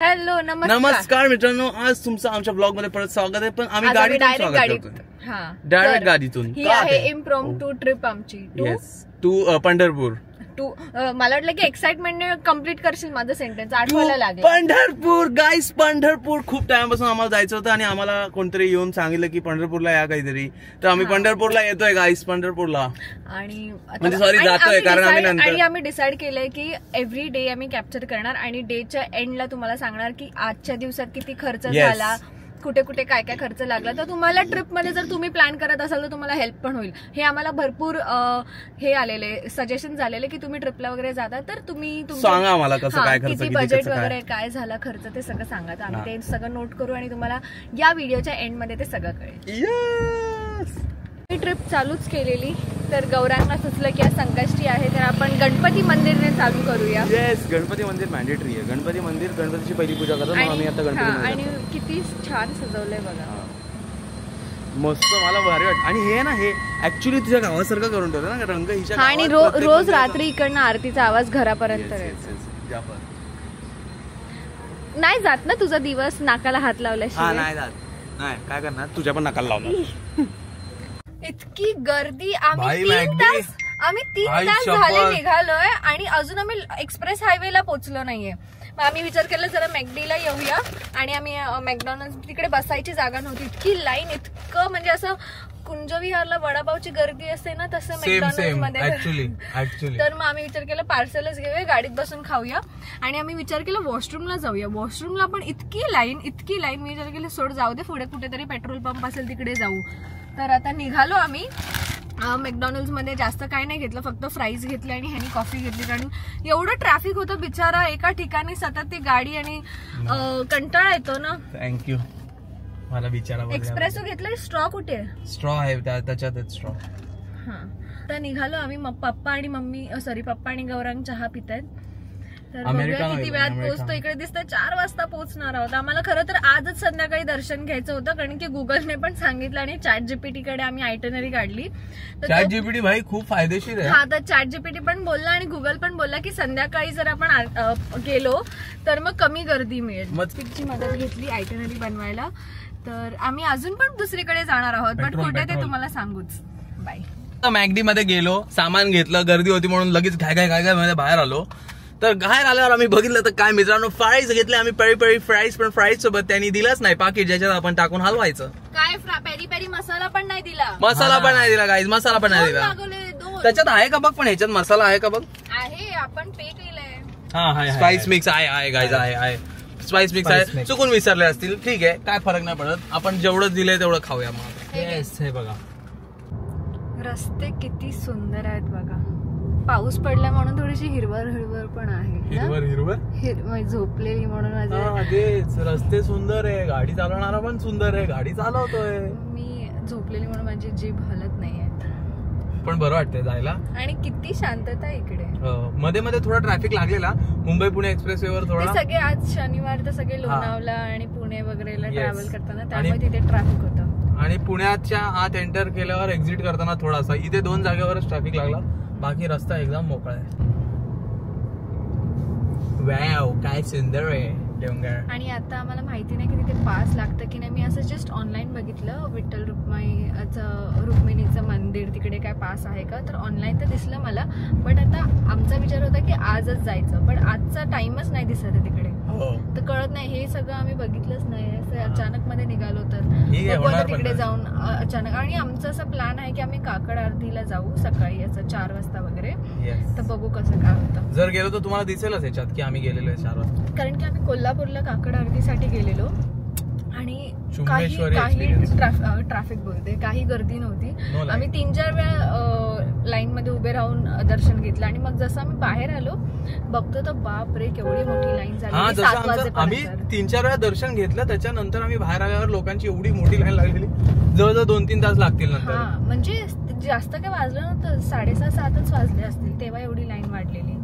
Hello नमस्कार मित्रांनो, आज तुमचं आमच्या ब्लॉग मध्ये परत स्वागत आहे. पण आम्ही डायरेक्ट गाडीतून ही आहे इम्प्रॉम्प्टू ट्रिप आमची टू पंढरपूर. मला वाटलं की एक्साइटमेंटने कम्प्लीट करशील माझं सेंटेन्स, आठवायला लागेल. पंढरपूर गाईस, पंढरपूर. खूप टाइमपासून आम्हाला जायचं होतं आणि आम्हाला कोणतरी येऊन सांगितलं की पंढरपूरला या काहीतरी, तर आम्ही पंढरपूरला येतोय गाईस, पंढरपूरला. आणि म्हणजे सॉरी जातोय, कारण आम्ही डिसाइड केलंय की एव्हरी डे आम्ही कॅप्चर करणार आणि डेच्या एंडला तुम्हाला सांगणार की आजच्या दिवसात किती खर्च झाला, कुठे कुठे काय काय खर्च लागला. तर तुम्हाला ट्रिप मध्ये जर तुम्ही प्लॅन करत असाल तर तुम्हाला हेल्प पण होईल. हे आम्हाला भरपूर हे आलेले सजेशन आलेले की तुम्ही ट्रिपला वगैरे जाता तर तुम्ही सांगा आम्हाला कसं काय खर्च, किती बजेट वगैरे काय झाला खर्च, ते सगळं सांगा. तर आम्ही ते सगळं नोट करू आणि तुम्हाला या व्हिडिओच्या एंड मध्ये ते सगळं कळेल. ट्रिप चालूच केलेली, तर गौरांना सुचलं की आज संकष्टी आहे तर आपण गणपती मंदिरने चालू करूया. येस, गणपती मंदिर मॅन्डेटरी आहे. गणपती मंदिर, गणपतीची पहिली पूजा करतो आम्ही आता गणपती. आणि किती छान सजवलंय बघा, मस्त, मला भारी वाटत. आणि हे ना, हे ऍक्च्युली तुझ्या गावासारखं करून ठेवलं ना रंग हिच्या. आणि रोज रात्री इकडनं आरतीचा आवाज घरापर्यंत नाही जात ना. तुझा दिवस नाकाला हात लावल्याशिवाय नाही जात. नाही, काय करणार, तुझ्या पण नाकाला लावणार. इतकी गर्दी. आम्ही 3 तास झाले निघालोय आणि अजून आम्ही एक्सप्रेस हायवेला पोहोचलो नाहीये. मग आम्ही विचार केला जरा मॅकडीला येऊया आणि आम्ही मॅकडॉनल्ड, तिकडे बसायची जागा नव्हती. इतकी लाईन, इतकं म्हणजे असं कुंजविहारला वडापावची गर्दी असते ना तसं मॅकडॉनल्ड मध्ये. तर मग आम्ही विचार केला पार्सलच घेऊया, गाडीत बसून खाऊया. आणि आम्ही विचार केला वॉशरूमला जाऊया. वॉशरूमला पण इतकी लाईन. मी विचार केलं सोड, जाऊ दे, पुढे कुठेतरी पेट्रोल पंप असेल तिकडे जाऊ. तर आता निघालो आम्ही. मॅकडॉनल्ड्स मध्ये जास्त काय नाही घेतलं, फक्त फ्राईज घेतले आणि ह्यानी कॉफी घेतली. आणि एवढं ट्रॅफिक होतं बिचारा, एका ठिकाणी सतत ती गाडी आणि कंटाळा येतो ना. थँक्यू. मला बिचारा एक्सप्रेसो घेतलं. स्ट्रॉ कुठे? स्ट्रॉ आहे त्याच्यातच स्ट्रॉ. हा, तर निघालो आम्ही. पप्पा आणि गौरांग चहा पितायत. तर बघूया किती वेळात पोहोचतो. इकडे दिसतं 4 वाजता पोहोचणार आहोत. आम्हाला खरं तर आजच संध्याकाळी दर्शन घ्यायचं होतं, कारण की गुगलने पण सांगितलं आणि चॅट जीपीटी कडे आम्ही आयटनरी काढली. चॅट जीपीटी भाई खूप फायदेशीर आहे. हा, तर चॅट जीपीटी पण बोलला आणि गुगल पण बोलला की संध्याकाळी जर आपण गेलो तर मग कमी गर्दी मिळेल. मस्किटची मदत घेतली आयटनरी बनवायला. तर आम्ही अजून पण दुसरीकडे जाणार आहोत, बट कुठे ते तुम्हाला सांगूच. बाय. मॅकडी मध्ये गेलो, सामान घेतलं, गर्दी होती म्हणून लगेच काय मध्ये बाहेर आलो. तर बाहेर आल्यावर आम्ही बघितलं तर काय मित्रांनो, फ्राईज घेतले आम्ही, पेरी पेरी फ्राईज. पण फ्राईज सोबत त्यांनी दिलाच नाही पाकिट ज्याच्यात आपण टाकून हलवायचं. काय पेरी पेरी मसाला पण नाही दिला. मसाला पण नाही दिला गाईज, मसाला पण नाही दिला. त्याच्यात आहे का बघ, पण ह्याच्यात मसाला आहे का बघ. आहे, आपण पे केलंय. हा, स्पाइस मिक्स आहे गाईज, आहे स्पाइस मिक्स आहे. चुकून विसरले असतील, ठीक आहे, काय फरक नाही पडत. आपण जेवढं दिलंय तेवढं खाऊया. मग हे बघा, रस्ते किती सुंदर आहेत बघा. पाऊस पडला म्हणून थोडीशी हिरवळ पण आहे. हिरवळ झोपलेली म्हणून तेच. रस्ते सुंदर आहे, गाडी चालवणारा पण सुंदर आहे, गाडी चालवतोय. मी झोपलेली म्हणून माझी जीभ हलत नाहीये, पण बरं वाटतंय जायला. आणि किती शांतता इकडे. मध्ये मध्ये थोडा ट्रॅफिक लागलेला मुंबई पुणे एक्सप्रेसवेवर थोडा. सगळे आज शनिवार तर सगळे लोणावळा आणि पुणे वगैरेला ट्रॅव्हल करताना, त्यामुळे तिथे ट्रॅफिक होतं. आणि पुण्याच्या आत एंटर केल्यावर एक्झिट करताना थोडासा, इथे 2 जागेवरच ट्रॅफिक लागला, बाकी रस्ता एकदम मोकळा आहे. वाव, काय सुंदर आहे डोंगर. आणि आता आम्हाला माहिती नाही की तिथे पास लागतं की नाही. मी असं जस्ट ऑनलाईन बघितलं, विठ्ठल रुक्मिणीचं मंदिर, तिकडे काय पास आहे का, तर ऑनलाईन तर दिसलं मला. पण आता आमचा विचार होता की आजच जायचं, पण आजचा टाइमच नाही दिसत आहे तिकडे. तर कळत नाही, हे सगळं आम्ही बघितलंच नाही. अचानक मध्ये निघालो तर तिकडे जाऊन अचानक. आणि आमचा असा प्लॅन आहे की आम्ही काकड आरतीला जाऊ सकाळी, असं 4 वाजता वगैरे. तर बघू कसं काय होतं. जर गेलो तर तुम्हाला दिसेलच याच्यात की आम्ही गेलेलो आहे 4 वाजता, कारण की आम्ही कोल्हापूरला काकड आरतीसाठी गेलेलो आणि काही ट्रॅफिक बोलते, काही गर्दी नव्हती. आम्ही 3-4 वेळा लाईन मध्ये उभे राहून दर्शन घेतलं. आणि मग जसं आम्ही बाहेर आलो बघतो तर बाप रे, केवढी मोठी लाईन झाली. 7 वाजेपर्यंत आम्ही 3-4 वेळा दर्शन घेतलं. त्याच्यानंतर आम्ही बाहेर आल्यावर लोकांची एवढी मोठी लाईन लागलेली, जवळजवळ 2-3 तास लागतील नंतर. म्हणजे जास्त काय वाजलं नव्हतं, 6:30-7च वाजले असतील तेव्हा एवढी लाईन वाढलेली.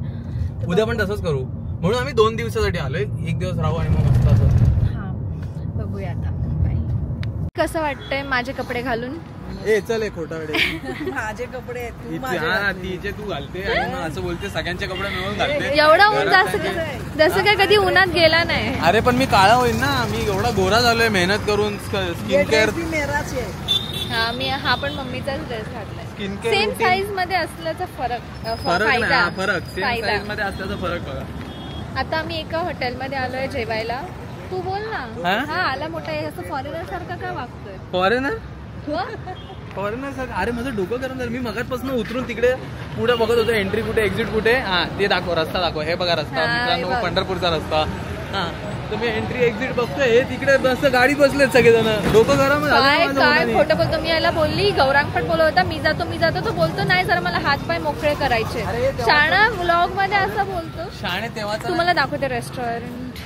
उद्या पण तसंच करू म्हणून आम्ही 2 दिवसासाठी आलोय. 1 दिवस राहू आणि मग मस्त असं. बघूया आता. कसं वाटतंय माझे कपडे घालून? ए चल खोटा वेळे माझे कपडे तिचे तू घालते आणि असं बोलते सगळ्यांचे कपडे मिळून घालते. एवढा ऊन जसं काय कधी उन्हात गेला नाही. अरे पण मी काळा होईल ना, मी एवढा गोरा झालोय मेहनत करून स्किन केअर. हा पण मम्मीचाच ड्रेस घातलाय. स्किन केअर सेम साईज मध्ये असल्याचा फरक सेम साईज मध्ये असल्याचा फरक बघा. आता आम्ही एका हॉटेलमध्ये आलोय जेवायला. तू बोल ना. हा आला मोठा आहे असं फॉरेनर सारखं काय वागतोय? फॉरेनर सारखं? अरे माझं डोकं करून झालं. मी मगाचपासून उतरून तिकडे पुढे बघत होतो, एंट्री कुठे एक्झिट कुठे. हा ते दाखव, रस्ता दाखव. हे बघा रस्ता मित्रांनो, पंढरपूरचा रस्ता. हा तर मी एंट्री एक्झिट बघतोय, हे तिकडे बस गाडी बसलेत सगळेजण. डोकं गरम झालं. काय खोटं बोलतो. मी याला बोलली, गौरांग पण बोलत होता मी जातो. तो बोलतो नाही जरा मला हात पाय मोकळे करायचे. शाणा व्लॉग मध्ये असं बोलतो. शाणे तेव्हा तुम्हाला दाखवते रेस्टॉरंट.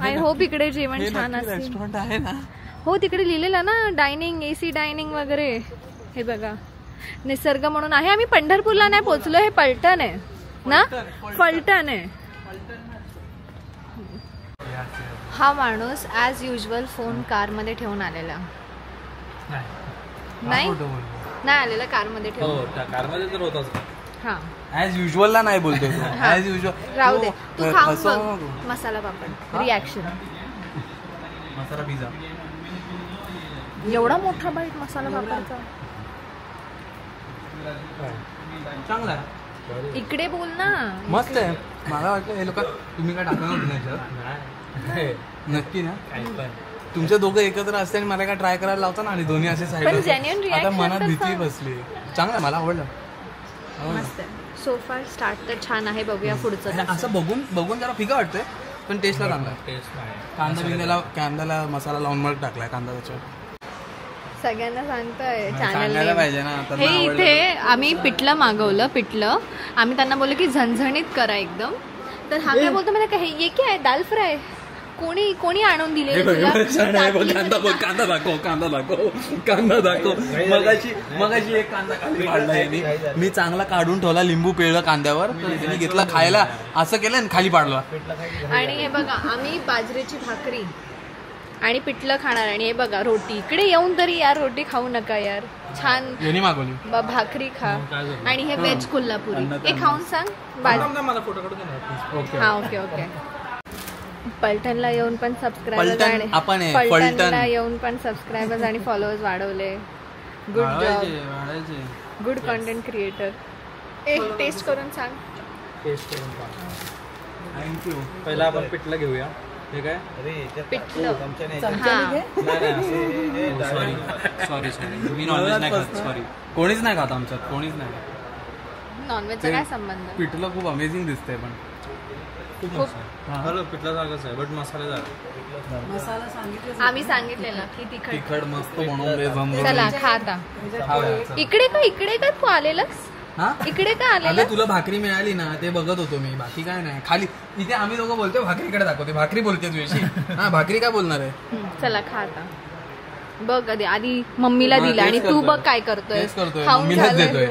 आय होप इकडे जेवण छान असेल. रेस्टॉरंट आहे ना? हो तिकडे लिहिलेलं ना डायनिंग, एसी डायनिंग वगैरे. हे बघा निसर्ग म्हणून आहे. आम्ही पंढरपूरला नाही पोहोचलो, हे पलटण आहे ना, फलटण आहे. हा माणूस ऍज युजल फोन कार मध्ये ठेवून आलेला नाही आलेला, कार मध्ये ठेवून. कार मध्ये तर होताच. हा ऍज युजल ला नाही बोलतोय तो. ऍज युजल राहू दे. तू खाऊन बघ मसाला पापड. रिॲक्शन. मसाला पिझ्झा एवढा मोठा बाईट मसाला पापडचा. चांगला इकडे बोल ना. मस्त आहे. मला वाटतं हे लोक तुम्ही काय टाकणार नाही नक्की ना? तुमच्या दोघं एकत्र असते आणि मला काय ट्राय करायला लावता ना, आणि दोन्ही असे साईड. आता मनात भीती बसली. चांगलं, मला आवडलं. सोफा स्टार्ट तर छान आहे. बघूया पुढचं. असं बघून जरा फिका वाटतंय, पण टेस्टला चांगला. कांद्याला मसाला लावून मग टाकलाय कांदा त्याच्यावर. सगळ्यांना सांगतोय सांगायला पाहिजे ना. हे इथे आम्ही पिठलं मागवलं. पिठलं आम्ही त्यांना बोललो की झणझणीत करा एकदम. तर हा काय बोलतो मला काय हे काय दाल फ्राय कोणी आणून दिले? कांदा दाखव. मगाशी एक कांदा खाली पाडला. मी चांगला काढून ठेवला, लिंबू पिळलं कांद्यावर, त्यांनी घेतला खायला, असं केलं आणि खाली पाडला. आणि हे बघा आम्ही बाजरीची भाकरी आणि पिठलं खाणार. आणि हे बघा रोटी. इकडे येऊन तरी यार रोटी खाऊ नका यार. छान मागवली भाकरी खा. आणि हे व्हेज कोल्हापुरी. हे खाऊन सांग. हा ओके. पलटणला येऊन पण सबस्क्रायबर्स पलटणला येऊन पण सबस्क्रायबर्स आणि फॉलोअर्स वाढवले. Good job. Good content creator. Test करून सांग. थँक्यू. पहिला आपण पिठलं घेऊया. हे काय पिठलं. सॉरी मी नॉनव्हेज नाही खात. सॉरी कोणीच नाही खात आमच्यात. कोणीच नाही. नॉनव्हेजचा काय संबंध? पिठलं खूप अमेझिंग दिसतंय पण पिठला सारखंच आहे बट मसालेदार. आम्ही सांगितलेलं की तिखट मस्त बनवून. चला खा आता. इकडे का तू आलेलंस? इकडे का आलेलं? तुला भाकरी मिळाली ना ते बघत होतो मी, बाकी काय नाही. खाली इथे आम्ही लोक बोलतोय भाकरीकडे दाखवते. भाकरी बोलते तुझ्याशी. हा भाकरी काय बोलणार आहे? चला खा आता. बघ आधी मम्मीला दिलं आणि तू बघ काय करतोय. मम्मीलाच देतोय.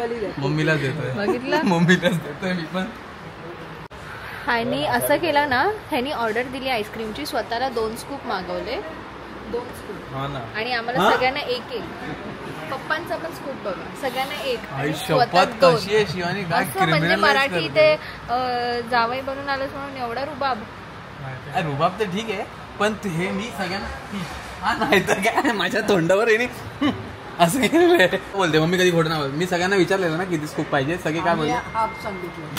बघितलं? मम्मीलाच देतोय मी पण. ह्यानी असं केलं ना, ह्यानी ऑर्डर दिली आईस्क्रीमची. स्वतःला 2 स्कूप मागवले. 2 स्कूप आणि आम्हाला सगळ्यांना एक. पप्पांचा पण स्कूप बघा. सगळ्यांना एक. म्हणजे मराठी ते जावई बनून आलंच म्हणून एवढा रुबाब. रुबाब तर ठीक आहे, पण हे मी सगळ्यांना नाही तर काय माझ्या तोंडावर येणे असं बोलते. मम्मी कधी खोटं नाही. मी सगळ्यांना विचारलेलं ना किती स्कूप पाहिजे. सगळे काय बोलले?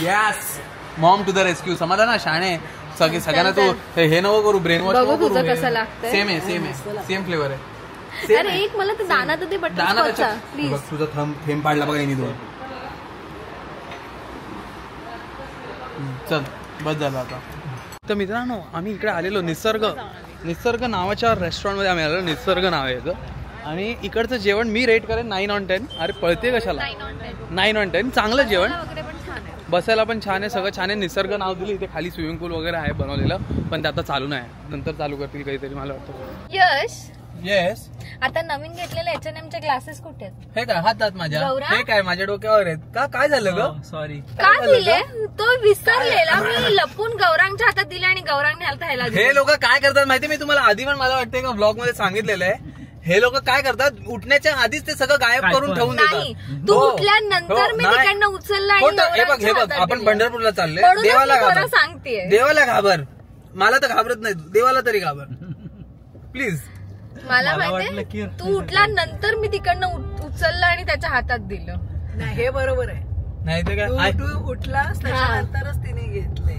Yes mom to the rescue. समजला ना शाणे. सगळ्यांना तू हे नको करू, ब्रेन वॉश नको करू. कसं लागतं? सेम फ्लेवर आहे. अरे एक मला तर दाना तर ते प्लीज. तुझा थेंब पाडला बघा यांनी 2. चल बस झालं आता. तर मित्रांनो आम्ही इकडे आलेलो निसर्ग नावाच्या रेस्टॉरंटमध्ये आम्ही आलेलो. निसर्ग नाव आहे याचं. आणि इकडचं जेवण मी रेट करेन 9 on 10. अरे पळते कशाला? 9 on 10. चांगलं जेवण. बसायला पण छान आहे, सगळं छान आहे. निसर्ग नाव दिलं. इथे खाली स्विमिंग पूल वगैरे आहे बनवलेलं, पण ते आता चालू नाही. नंतर चालू करतील काहीतरी मला वाटतं. येस आता नवीन घेतलेले H&M चे ग्लासेस कुठे आहेत? हे काय हातात माझ्या? हे काय माझ्या डोक्यावर आहेत का? काय झालं ग? सॉरी. का दिले? तो विसरलेला. मी लपून गौरांगच्या हातात दिले आणि गौरांगने ह्याला. हे लोक काय करतात माहिती? मी तुम्हाला आधी पण मला वाटतंय का ब्लॉग मध्ये सांगितलेलं आहे. हे लोक काय करतात, उठण्याच्या आधीच ते सगळं गायब करून ठेवून देतात. तू उठल्यानंतर मी तिकडनं उचलला. हे बघ आपण पंढरपूरला चाललोय, देवाला सांगते, देवाला घाबर. मला तर घाबरत नाही, देवाला तरी घाबर प्लीज. मला माहितीये तू उठल्यानंतर मी तिकडनं उचललं आणि त्याच्या हातात दिलं. नाही हे बरोबर आहे. नाही तर काय, तू उठलास त्याच्यानंतरच तिने घेतले,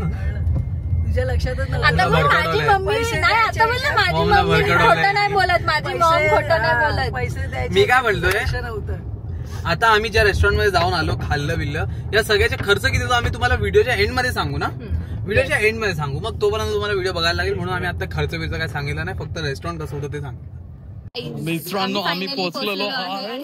तुझ्या लक्षातच नव्हतं. आता माझी मम्मी नाही, आता बोल ना माझी मम्मी खोटं नाही बोलत, माझी मॉम खोटं नाही बोलत. पैसे द्यायचे मी काय बोलतोय, नव्हतं. आता आम्ही ज्या रेस्टॉरंट मध्ये जाऊन आलो, खाल्लं बिल्लं, या सगळ्याचे खर्च किती होतो आम्ही तुम्हाला व्हिडिओच्या एंड मध्ये सांगू ना, व्हिडिओच्या एंड मध्ये सांगू. मग तोपर्यंत तुम्हाला व्हिडिओ बघायला लागेल, म्हणून आम्ही आता खर्च बिर्च काय सांगितलं नाही, फक्त रेस्टॉरंट कसं होतं ते सांगितलं. मित्रांनो आम्ही पोहोचलेलो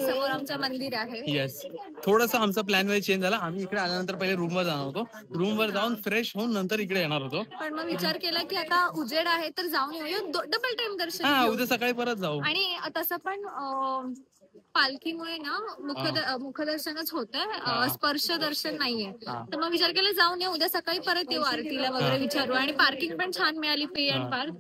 समोर आमचं मंदिर आहे. येस, थोडासा आमचा प्लॅन मध्ये चेंज झाला. आम्ही इकडे आल्यानंतर पहिले रूमवर जाणार होतो, रूमवर जाऊन फ्रेश होऊन नंतर इकडे येणार होतो. पण मग विचार केला की आता उजेड आहे तर जाऊन येऊया, डबल टाइम दर्शन. हा, उद्या सकाळी परत जाऊ. आणि तसं पण पालखीमुळे ना मुखदर्शनच होतंय, स्पर्श दर्शन नाहीये. तर मग विचार केला जाऊन येऊ, उद्या सकाळी परत येऊ, आरतीला वगैरे विचारू. आणि पार्किंग पण छान मिळाली, पे अँड पार्क.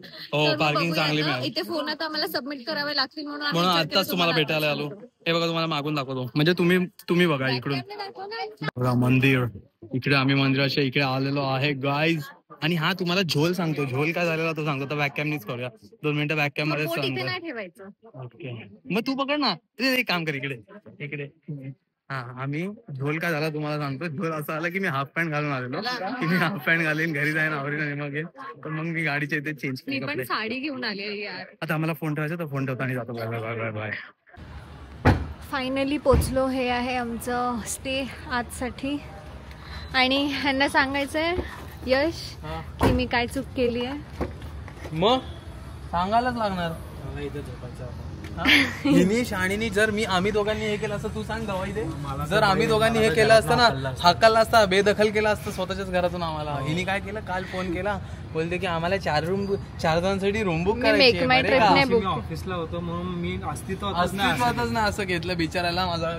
पार्किंग चांगली मिळाली. इथे फोन आता आम्हाला सबमिट करावे लागतील म्हणून आताच तुम्हाला भेटायला आलो. हे बघा, तुम्हाला मागून दाखवतो, म्हणजे तुम्ही बघा इकडून बघा मंदिर. इकडे आम्ही मंदिराच्या इकडे आलेलो आहे गाईज. आणि हा तुम्हाला झोल सांगतो, झोल काय झालेला तो सांगतो. तर बॅकॅमनीच करूया, 2 मिनिटं बॅकॅम मध्ये ठेवायचं. ओके, मग तू पकड ना, एक काम कर, इकडे. हा, आम्ही झोल काय झाला तुम्हाला सांगतो. झोल असं आला की मी हाफ पॅन्ट घालून आलेलो, की मी हाफ पॅन्ट घालीन घरी जाईन आवरीन आणि मग पण मग मी गाडीच्या इथे चेंज केली. मी पण साडी घेऊन आली यार. आता आम्हाला फोन ठेवायचा, तर फोन ठेवता आणि जातो. Bye bye. फायनली पोचलो. हे आहे आमचं स्टे आजसाठी. आणि ह्यांना सांगायचंय यश की मी काय चूक केली आहे. मग सांगायलाच लागणार. हिनीश आणि जर आम्ही दोघांनी हे केलं असतं, तू सांग गवाई दे. जर आम्ही दोघांनी हे केलं असतं ना, हाकलला असता, बेदखल केला असतं स्वतःच्याच घरातून आम्हाला. हिनी काय केलं, काल फोन केला, बोलते की आम्हाला 4 जणांसाठी रूम बुक करायची. ऑफिसला होतो म्हणून मी अस्तित्वातच ना असं घेतलं बिचारायला. माझा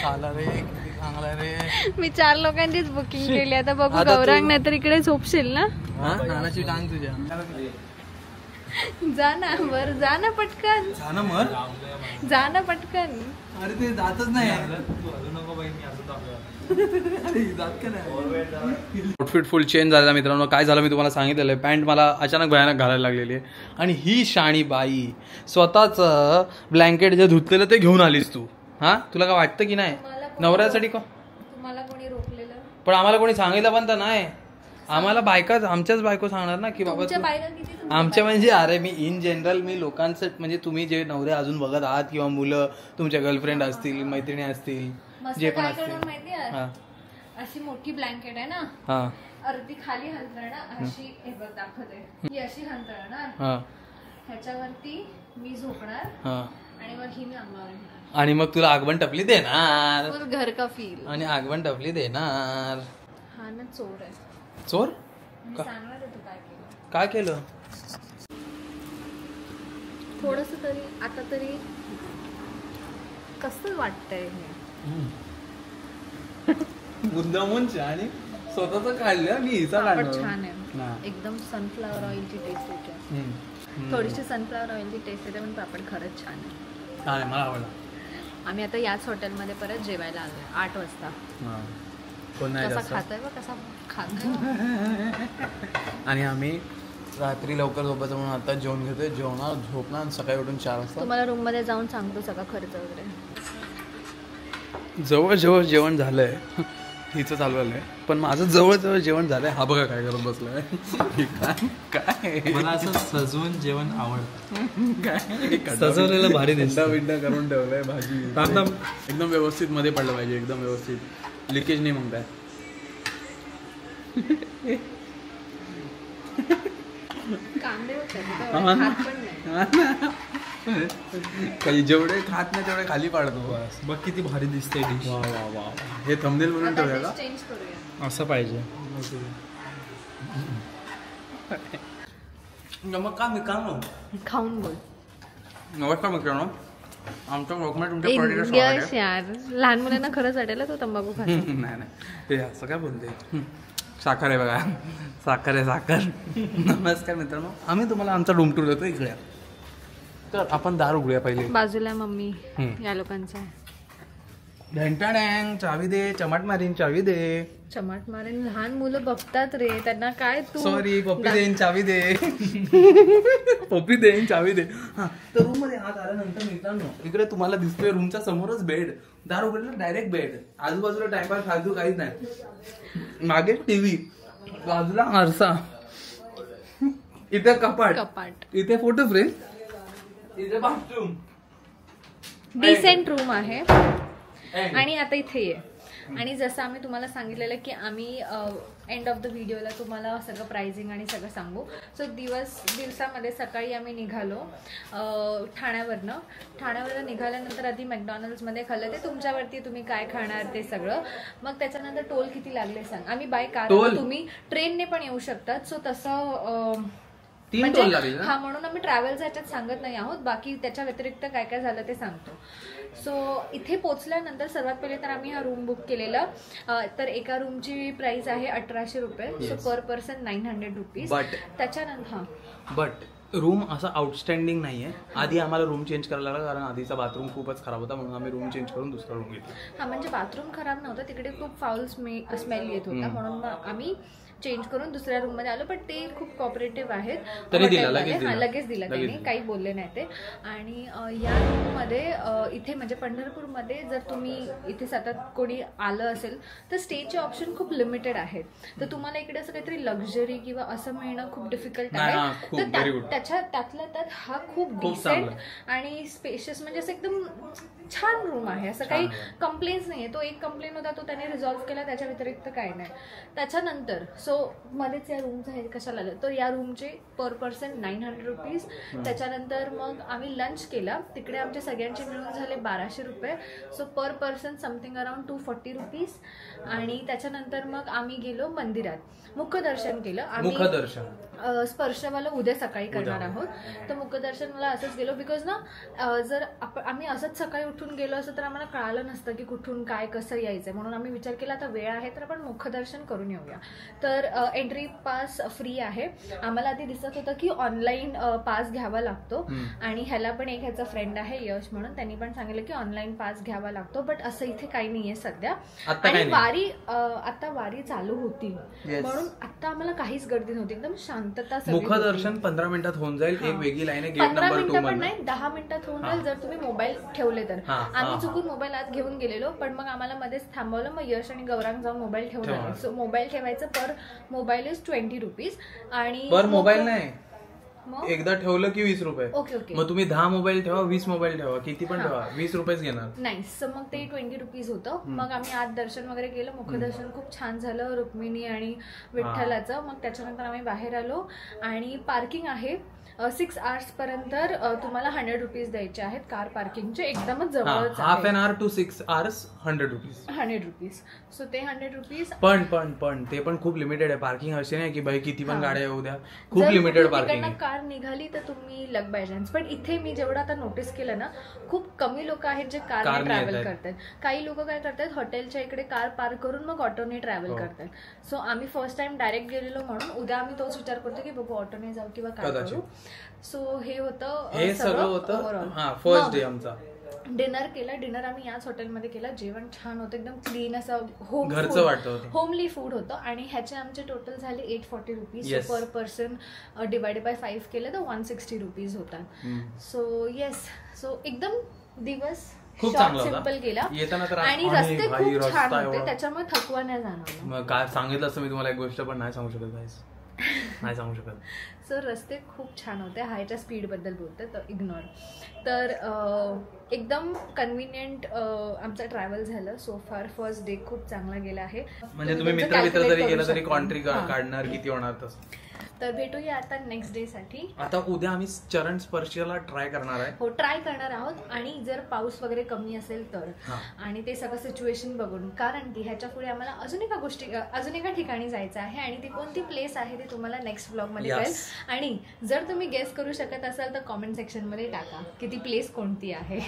चाला रे, किती चांगला रे. मी 4 लोकांचीच बुकिंग केली. आता बघू गौरांग नाही तर इकडे झोपशील ना. नानाची टांग तुझ्या. जा ना वर, जा ना पटकन, जा ना पटकन. अरे ते जातच नाही. आउटफिट फुल चेंज झाला मित्रांनो. काय झालं मी तुम्हाला सांगितलेलं आहे, पॅन्ट मला अचानक भयानक घालायला लागलेली आहे. आणि ही शाणी बाई स्वतःच ब्लँकेट जे धुतलेलं ते घेऊन आलीस तू. हा, तुला काय वाटतं की नाही नवऱ्यासाठी तुम्हाला कोणी रोखलेलं? पण आम्हाला कोणी सांगितलं पण तर नाही. आम्हाला बायकाच, आमच्याच बायको सांगणार ना की बाबा आमच्या म्हणजे. अरे मी इन जनरल मी लोकांचं म्हणजे तुम्ही जे नवरे अजून बघत आहात किंवा मुलं तुमच्या गर्लफ्रेंड असतील, मैत्रिणी असतील, जे पण असतील. अशी मोठी ब्लँकेट आहे ना, हा, अर्धी खाली हंतरणार अशी, हे बघ दाखवते, ही अशी हंतरणार, ह्याच्यावरती मी झोपणार आणि मग ही मी अंगावर, आणि मग तुला आगमन टपली देणार, घर का फील, आणि आगमन टपली देणार. हा ना, चोर आहे. चोर? सांगणार आहे तू काय केलं? थोडस तरी आता तरी कसं वाटतंय हे? मुद्दामून आणि स्वतःच काढलं, मी हिचा काढलं. छान आहे एकदम. सनफ्लावर ऑइलची टेस्ट येते, थोडीशी सनफ्लावर ऑइलची टेस्ट येते, पण पापड खरंच छान आहे. मला आवडला. आम्ही आता याच हॉटेलमध्ये परत जेवायला आलोय 8 वाजता. कसा खातोय बघ, कसा खातोय. आणि आम्ही रात्री लवकर झोपायचं म्हणून आता जेवण घेतोय, जेवणार, झोपणार, सकाळी उठून 4 वाजता. तुम्हाला रूम मध्ये जाऊन सांगतो सगळा खर्च वगैरे. जवळ जेवण झालंय, हिचं चालू आहे, पण माझं जवळ जेवण झालंय. हा बघा काय करत बसलाय. काय मला असं सजवून जेवण आवडतं. काय सजवलेलं भारी दिसतं. विंडा करून ठेवलंय. भाजी एकदम व्यवस्थित मध्ये पडलं पाहिजे, एकदम व्यवस्थित, लिकेज नाही मग काय. काही जेवढे खात नाही तेवढे खाली पाडतो. बघ किती भारी दिसते डिश. वा वा वा, हे थंबनेल म्हणून ठेवूया का? चेंज करूया, असं पाहिजे. मग का मित्रांनो खाऊन बोल. नमस्कार मित्रांनो, आमच्या ब्लॉगमध्ये तुमच्या पार्टीला स्वागत आहे. यार लहान मुलांना खरंच वाटेल तो तंबाखू खातो. नाही ते असं काय बोलते. साखर आहे बघा, साखर आहे, साखर. नमस्कार मित्रांनो, आम्ही तुम्हाला आमचा रूम टूर देतो. इकडे तर आपण दार उघडूया पहिले. बाजूला मम्मी या लोकांचा आहे. ढँटाडँग चावी दे, चमाट मारीन चावी दे. चमाट मारेन लहान मुलं बघतात रे, त्यांना काय तू. सॉरी पप्पी देईन चावी दे. पप्पी देईन चावी दे. हा तर रूम मध्ये हात आल्यानंतर मित्रांनो इकडे तुम्हाला दिसतोय रूमच्या समोरच बेड. दार उघडलं डायरेक्ट बेड. आजूबाजूला टाइमपास फालतू काहीच नाही. मागे टीव्ही, बाजूला आरसा, इथे कपाट, इथे फोटो फ्रेम, इथे बाथरूम. डिसेंट रूम आहे. आणि आता इथे ये. आणि जसं आम्ही तुम्हाला सांगितलेलं की आम्ही एंड ऑफ द व्हिडिओला तुम्हाला सगळं प्राइसिंग आणि सगळं सांगू. सो दिवसामध्ये सकाळी आम्ही निघालो ठाण्यावरनं निघाल्यानंतर आधी मॅकडॉनल्ड्समध्ये खाल्लं. ते तुमच्यावरती तुम्ही काय खाणार ते सगळं. मग त्याच्यानंतर टोल किती लागले सांग. आम्ही बाय कार, तुम्ही ट्रेनने पण येऊ शकतात. सो तसं म्हणजे हा म्हणून आम्ही ट्रॅव्हल्स ह्याच्यात सांगत नाही आहोत. बाकी त्याच्या व्यतिरिक्त काय काय झालं ते सांगतो. सो इथे पोहोचल्यानंतर सर्वात पहिले तर आम्ही हा रूम बुक केलेला. तर एका रूमची प्राइस आहे 1800 रुपये. सो पर पर्सन 900 रुपीज. त्याच्यानंतर बट रूम असा आउटस्टँडिंग नाहीये. आधी आम्हाला रूम चेंज करायला लागला कारण आधीचा बाथरूम खूपच खराब होता, म्हणून आम्ही रूम चेंज करून दुसरा रूम घेतला. हा म्हणजे बाथरूम खराब नव्हतं, तिकडे खूप फाऊल स्मेल येत होता, म्हणून मग आम्ही चेंज करून दुसऱ्या रूम मध्ये आलो. पण ते खूप कॉपरेटिव्ह आहेत. लगेच दिला त्यांनी, काही बोलले नाही ते. आणि या रूम मध्ये इथे म्हणजे पंढरपूरमध्ये जर तुम्ही इथे सतत कोणी आलं असेल तर स्टेचे ऑप्शन खूप लिमिटेड आहेत. तर तुम्हाला इकडे असं काहीतरी लक्झरी किंवा असं मिळणं खूप डिफिकल्ट आहे. तर त्यातल्या त्यात हा खूप डिसेंट आणि स्पेशियस म्हणजे असं एकदम छान रूम आहे. असं काही कंप्लेंट्स नाहीये. तो एक कंप्लेंट होता, तो त्याने रिझॉल्व्ह केला, त्याच्या व्यतिरिक्त काही नाही. त्याच्यानंतर सो मध्येच या रूमचं हे कशाला आलं तर या रूमचे पर पर्सन 900 रुपीज. त्याच्यानंतर मग आम्ही लंच केला. तिकडे आमचे सगळ्यांचे मिळून झाले 1200 रुपये. सो पर पर्सन समथिंग अराउंड 240 रुपीज. आणि त्याच्यानंतर मग आम्ही गेलो मंदिरात, मुखदर्शन केलं. आम्ही स्पर्शवाला उद्या सकाळी करणार आहोत. तर मुखदर्शन मला असंच गेलो बिकॉज ना जर आम्ही असंच सकाळी उठून गेलो असं तर आम्हाला कळालं नसतं की कुठून काय कसं यायचं. म्हणून आम्ही विचार केला आता वेळ आहे तर आपण मुखदर्शन करून येऊया. तर एंट्री पास फ्री आहे. आम्हाला आधी दिसत होतं की ऑनलाईन पास घ्यावा लागतो. आणि ह्याला पण एक ह्याचा फ्रेंड आहे यश म्हणून, त्यांनी पण सांगितलं की ऑनलाईन पास घ्यावा लागतो. बट असं इथे काही नाहीये सध्या. आणि आता वारी चालू होती म्हणून आता आम्हाला काहीच गर्दी नव्हती, एकदम शांतता. मुखदर्शन 15 मिनिटात होऊन जाईल. एक वेगळी लाईन आहे गेट नंबर 2 मध्ये. पण नाही 10 मिनिटात होऊन जाईल जर तुम्ही मोबाईल ठेवले तर. आम्ही चुकून मोबाईल आत घेऊन गेलेलो पण मग आम्हाला मध्येच थांबवलं. मग यश आणि गौरांग जाऊन मोबाईल ठेवून आले. सो मोबाईल ठेवायचं पर मोबाईल इज 20 रुपीज. आणि पर मोबाईल नाही, एकदा ठेवलं की 20 रुपये. ओके. मग तुम्ही 10 मोबाईल ठेवा, 20 मोबाईल ठेवा, किती पण ठेवा, 20 रुपयेच घेणार. नाही सो मग ते 20 रुपीज होतं. मग आम्ही आत दर्शन वगैरे केलं. मुखदर्शन खूप छान झालं रुक्मिणी आणि विठ्ठलाचं. मग त्याच्यानंतर आम्ही बाहेर आलो. आणि पार्किंग आहे 6 आवर्स पर्यंत तुम्हाला 100 रुपीज द्यायचे आहेत कार पार्किंगचे. एकदमच जवळच आहे. Half an hour to 6 hours 100 rupees. So ते 100 रुपीज. पण ते पण खूप लिमिटेड आहे. पार्किंग असे नाही की बाई किती पण गाड्या येऊ द्या, खूप लिमिटेड पार्किंग आहे. कार निघाली तर तुम्ही लक बाय चान्स. पण इथे मी जेवढं आता नोटीस केलं ना खूप कमी लोक आहेत जे कारने ट्रॅव्हल करतात. काही लोक काय करतात हॉटेलच्या इकडे कार पार्क करून मग ऑटोने ट्रॅव्हल करतात. सो आम्ही फर्स्ट टाइम डायरेक्ट गेलेलो म्हणून उद्या आम्ही तोच विचार करतो की बघू ऑटोने जाऊ किंवा काय करू. सो हे सगळं होतं फर्स्ट डे आमचा. डिनर केला. डिनर आम्ही याच हॉटेलमध्ये केला. जेवण छान होतं, एकदम क्लीन असं होमली फूड होतं. आणि ह्याचे आमचे टोटल झाले 840 rupees. Per person divided by 5 केलं तर 160 रुपीज होतात. सो येस, सो एकदम दिवस खूप चांगला सिंपल गेला. आणि रस्ते खूप छान होते त्याच्यामुळे थकवा नाही जाणवला. काय सांगितलं असं मी तुम्हाला एक गोष्ट पण नाही सांगू शकत. सो रस्ते खूप छान होते. हायच्या स्पीड बद्दल बोलते तर इग्नोर. तर एकदम कन्व्हिनियंट आमचं ट्रॅव्हल झालं. सो फार फर्स्ट डे खूप चांगला गेला आहे. म्हणजे तुम्ही मित्र जरी गेला तरी कॉन्ट्री काढणार किती होणार तसं. तर भेटूया आता नेक्स्ट डे साठी. आता उद्या आम्ही चरण स्पर्शला ट्राय करणार आहे. हो ट्राय करणार आहोत. आणि जर पाऊस वगैरे कमी असेल तर आणि ते सगळं सिच्युएशन बघून, कारण की ह्याच्या पुढे आम्हाला अजून एका ठिकाणी जायचं आहे आणि ती कोणती प्लेस आहे ते तुम्हाला नेक्स्ट ब्लॉग मध्ये कळेल. आणि जर तुम्ही गेस करू शकत असाल तर कॉमेंट सेक्शन मध्ये टाका की ती प्लेस कोणती आहे.